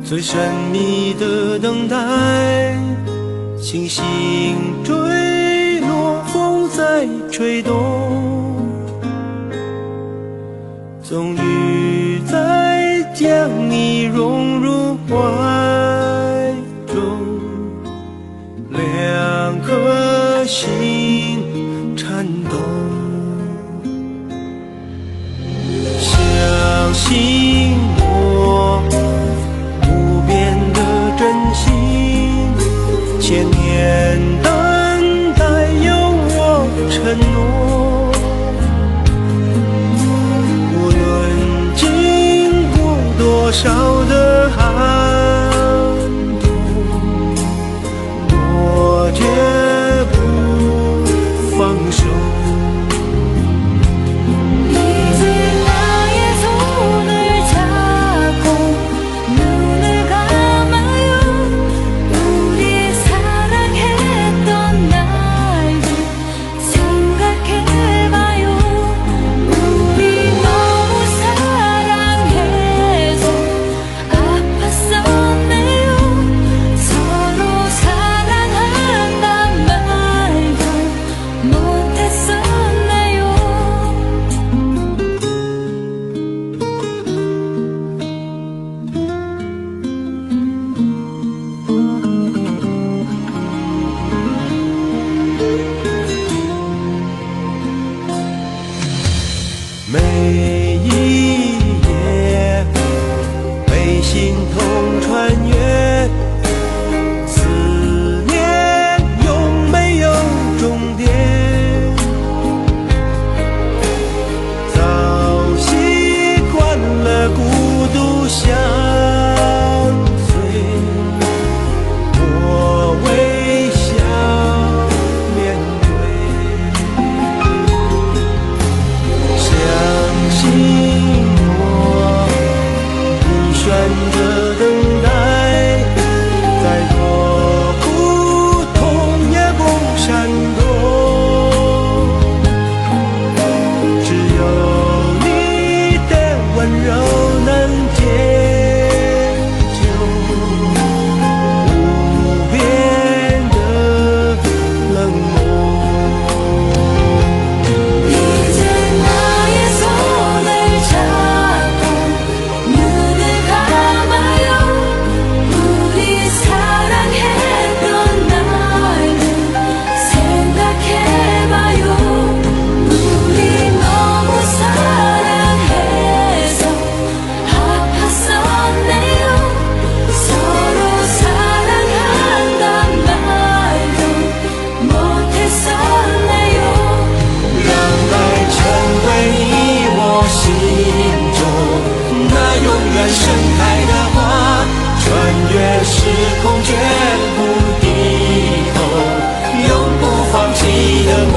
最神秘的等待，星星坠落，风在吹动，终于再将你融入怀中，两颗心颤动，相信我不变的真心，千年等待有我承诺，无论经过多少的寒冬，我绝不放手。每一夜被心痛穿越，思念永没有终点，早习惯了孤独相随，我微笑面相信我，你选择等待，再多苦痛也不闪躲，只有你的温柔能解救无边的冷漠。盛开的花，穿越时空绝不低头，永不放弃的梦。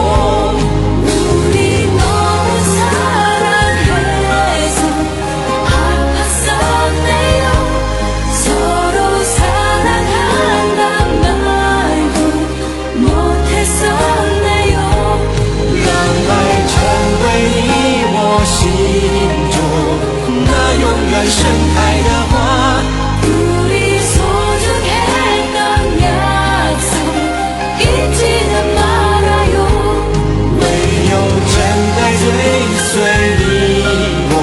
우리 너무 사랑해서 아팠었네요. 서로 사랑한단 말도 못했었네요. 让爱成为你我心中那永远盛开的花， 우리 소중했던 약속 잊지는 말아요. 唯有真爱追随你我，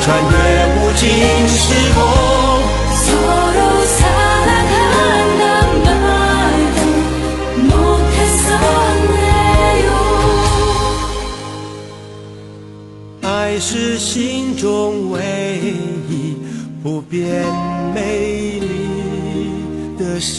穿越无尽时空。 서로 사랑한단 말도 못했었네요. 爱是心中唯一不变美丽的神